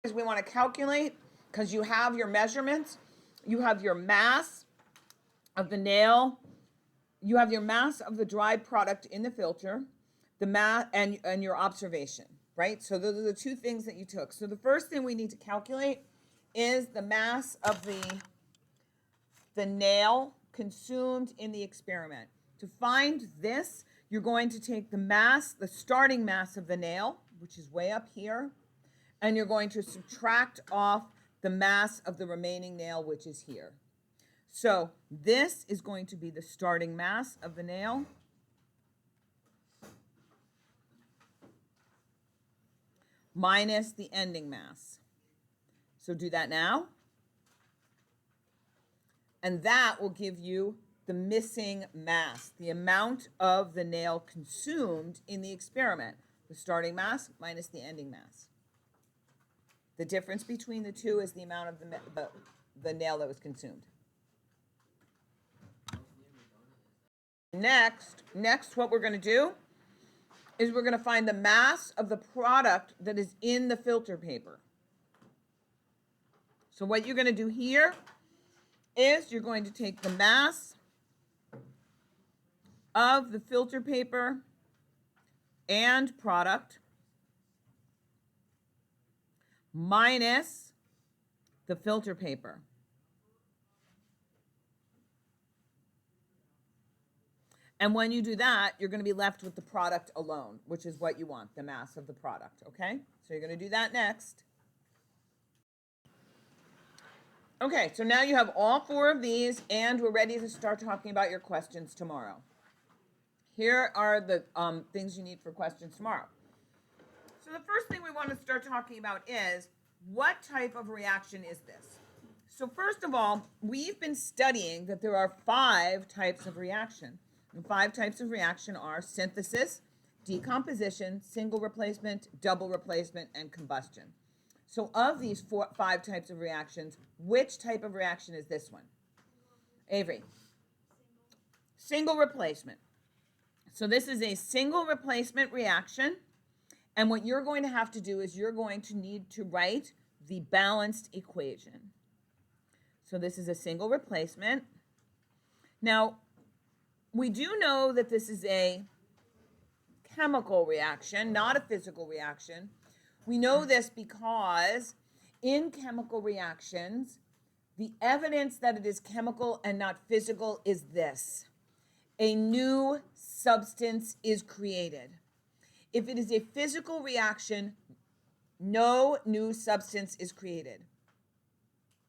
is we want to calculate, because you have your measurements, you have your mass of the nail, you have your mass of the dried product in the filter, the mass and your observation, right? So those are the two things that you took. So the first thing we need to calculate is the mass of the nail consumed in the experiment. To find this, you're going to take the mass, the starting mass of the nail, which is way up here, and you're going to subtract off the mass of the remaining nail, which is here. So this is going to be the starting mass of the nail minus the ending mass. So do that now. And that will give you the missing mass, the amount of the nail consumed in the experiment, the starting mass minus the ending mass. The difference between the two is the amount of the nail that was consumed. Next, what we're going to do is we're going to find the mass of the product that is in the filter paper. So what you're going to do here is you're going to take the mass of the filter paper and product minus the filter paper. And when you do that, you're going to be left with the product alone, which is what you want, the mass of the product, okay? So you're going to do that next. Okay, so now you have all four of these, and we're ready to start talking about your questions tomorrow. Here are the things you need for questions tomorrow. So the first thing we want to start talking about is, what type of reaction is this? So first of all, we've been studying that there are 5 types of reaction. The 5 types of reaction are synthesis, decomposition, single replacement, double replacement, and combustion. So of these 5 types of reactions, which type of reaction is this one? Avery. Single replacement. So this is a single replacement reaction. And what you're going to have to do is you're going to need to write the balanced equation. So this is a single replacement. Now, we do know that this is a chemical reaction, not a physical reaction. We know this because in chemical reactions, the evidence that it is chemical and not physical is this: a new substance is created. If it is a physical reaction, no new substance is created.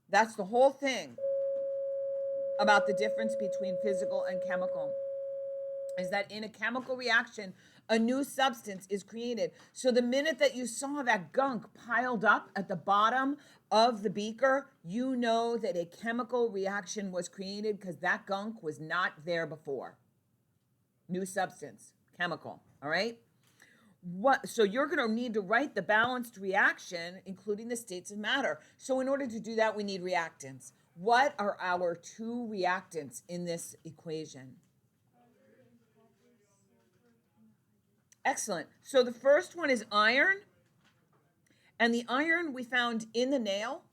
That's the whole thing about the difference between physical and chemical, is that in a chemical reaction, a new substance is created. So the minute that you saw that gunk piled up at the bottom of the beaker, you know that a chemical reaction was created because that gunk was not there before. New substance, chemical, all right? So you're going to need to write the balanced reaction, including the states of matter. So in order to do that, we need reactants. What are our 2 reactants in this equation? Excellent. So the first one is iron. And the iron we found in the nail.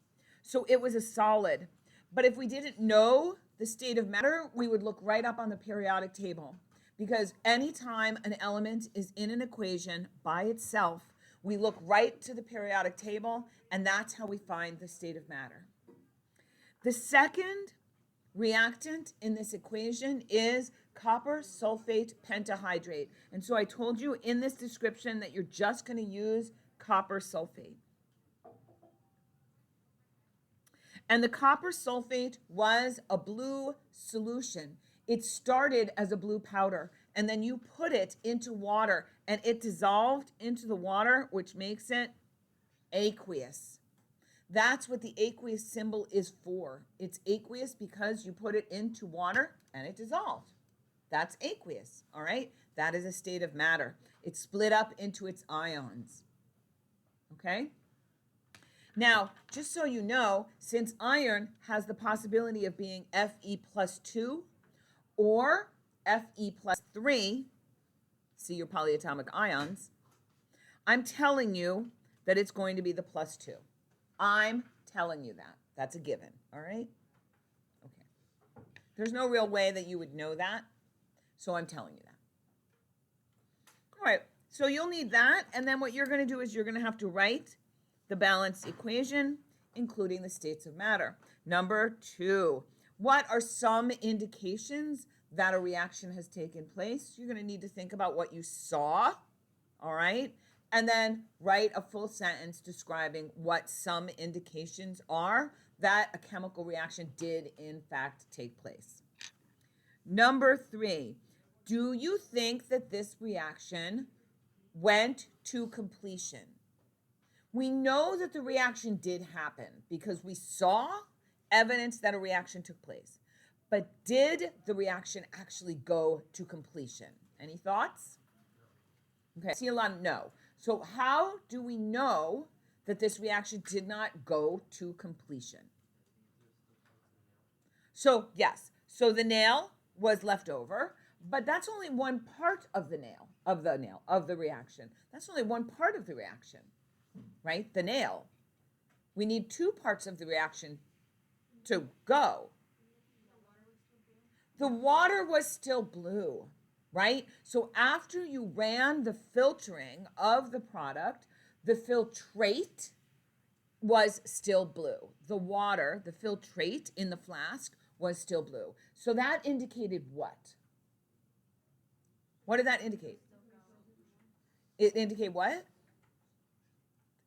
So it was a solid. But if we didn't know the state of matter, we would look right up on the periodic table. Because anytime an element is in an equation by itself, we look right to the periodic table, and that's how we find the state of matter. The second reactant in this equation is copper sulfate pentahydrate. And so I told you in this description that you're just going to use copper sulfate. And the copper sulfate was a blue solution. It started as a blue powder, and then you put it into water, and it dissolved into the water, which makes it aqueous. That's what the aqueous symbol is for. It's aqueous because you put it into water and it dissolved. That's aqueous, all right? That is a state of matter. It's split up into its ions, okay? Now, just so you know, since iron has the possibility of being Fe+2 or Fe+3, see your polyatomic ions, I'm telling you that it's going to be the +2. I'm telling you that. That's a given, all right? Okay. There's no real way that you would know that, so I'm telling you that. All right, so you'll need that, and then what you're going to do is you're going to have to write the balanced equation, including the states of matter. Number 2, what are some indications that a reaction has taken place? You're going to need to think about what you saw, all right? And then write a full sentence describing what some indications are that a chemical reaction did in fact take place. Number 3, do you think that this reaction went to completion? We know that the reaction did happen because we saw evidence that a reaction took place. But did the reaction actually go to completion? Any thoughts? Okay, I see a lot of no. So how do we know that this reaction did not go to completion? So yes, so the nail was left over, but that's only one part of the reaction. That's only one part of the reaction, right? The nail. We need 2 parts of the reaction to go. The water was still blue, right? So after you ran the filtering of the product, the filtrate was still blue. The water, the filtrate in the flask was still blue. So that indicated what? What did that indicate? It indicated what?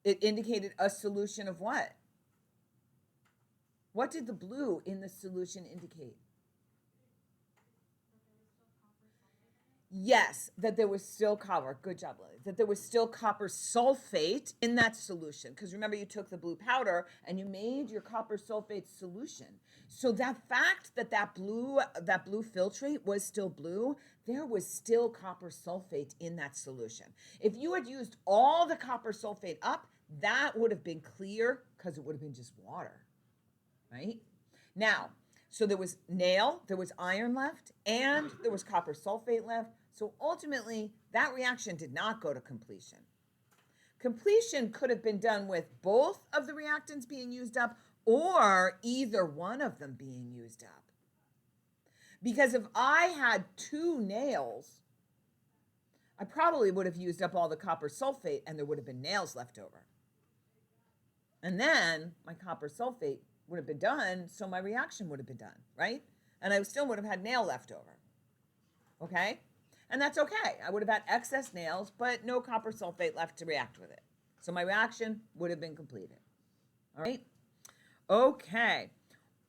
It indicated a solution of what? What did the blue in the solution indicate? Yes, that there was still copper. Good job, Lily. That there was still copper sulfate in that solution. Because remember, you took the blue powder and you made your copper sulfate solution. So that fact that that blue filtrate was still blue, there was still copper sulfate in that solution. If you had used all the copper sulfate up, that would have been clear because it would have been just water, right? Now, so there was nail, there was iron left, and there was copper sulfate left. So ultimately, that reaction did not go to completion. Completion could have been done with both of the reactants being used up or either one of them being used up. Because if I had 2 nails, I probably would have used up all the copper sulfate and there would have been nails left over. And then my copper sulfate would have been done, so my reaction would have been done, right? And I still would have had nail left over, okay? And that's okay. I would have had excess nails, but no copper sulfate left to react with it. So my reaction would have been completed, all right? Okay.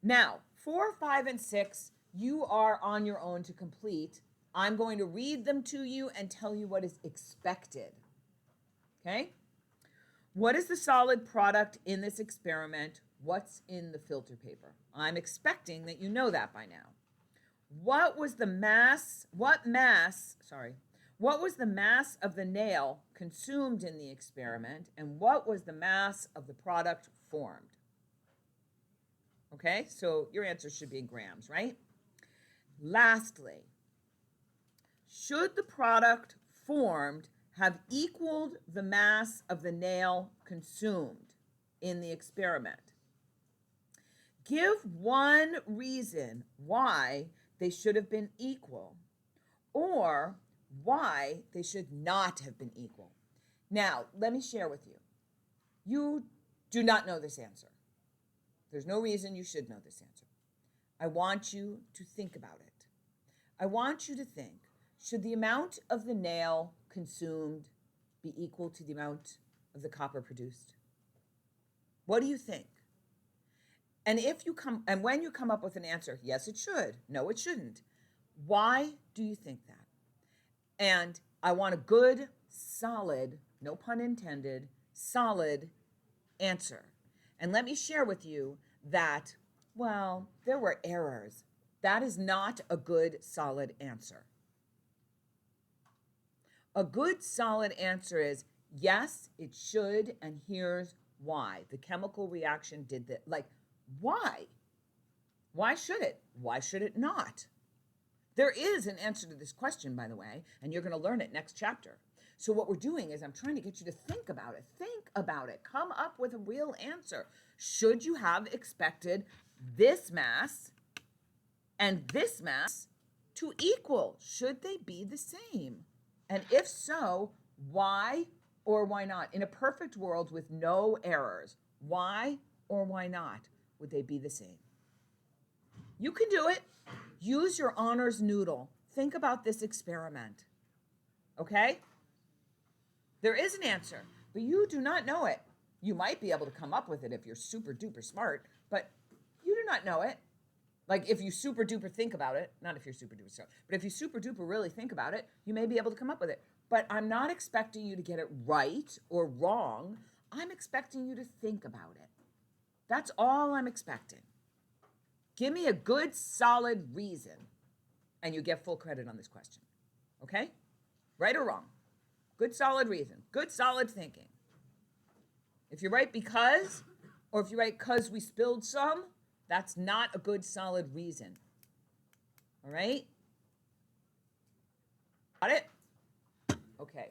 Now, 4, 5, and 6, you are on your own to complete. I'm going to read them to you and tell you what is expected, okay? What is the solid product in this experiment? What's in the filter paper? I'm expecting that you know that by now. What was the mass of the nail consumed in the experiment, and what was the mass of the product formed? Okay, so your answer should be in grams, right? Lastly, should the product formed have equaled the mass of the nail consumed in the experiment? Give one reason why they should have been equal or why they should not have been equal. Now, let me share with you. You do not know this answer. There's no reason you should know this answer. I want you to think about it. I want you to think, should the amount of the nail consumed be equal to the amount of the copper produced? What do you think? And when you come up with an answer, yes, it should, no, it shouldn't. Why do you think that? And I want a good, solid, no pun intended, solid answer. And let me share with you that, well, there were errors. That is not a good, solid answer. A good, solid answer is, yes, it should, and here's why. The chemical reaction did that. Like, why? Why should it? Why should it not? There is an answer to this question, by the way, and you're going to learn it next chapter. So what we're doing is I'm trying to get you to think about it. Think about it. Come up with a real answer. Should you have expected this mass and this mass to equal? Should they be the same? And if so, why or why not? In a perfect world with no errors, why or why not would they be the same? You can do it. Use your honors noodle. Think about this experiment. Okay? There is an answer, but you do not know it. You might be able to come up with it if you're super duper smart, but you do not know it. Like if you super duper think about it, not if you're super duper smart, but if you super duper really think about it, you may be able to come up with it. But I'm not expecting you to get it right or wrong. I'm expecting you to think about it. That's all I'm expecting. Give me a good, solid reason, and you get full credit on this question. Okay? Right or wrong? Good, solid reason. Good, solid thinking. If you write because, or if you write because we spilled some, that's not a good, solid reason. All right? Got it? Okay.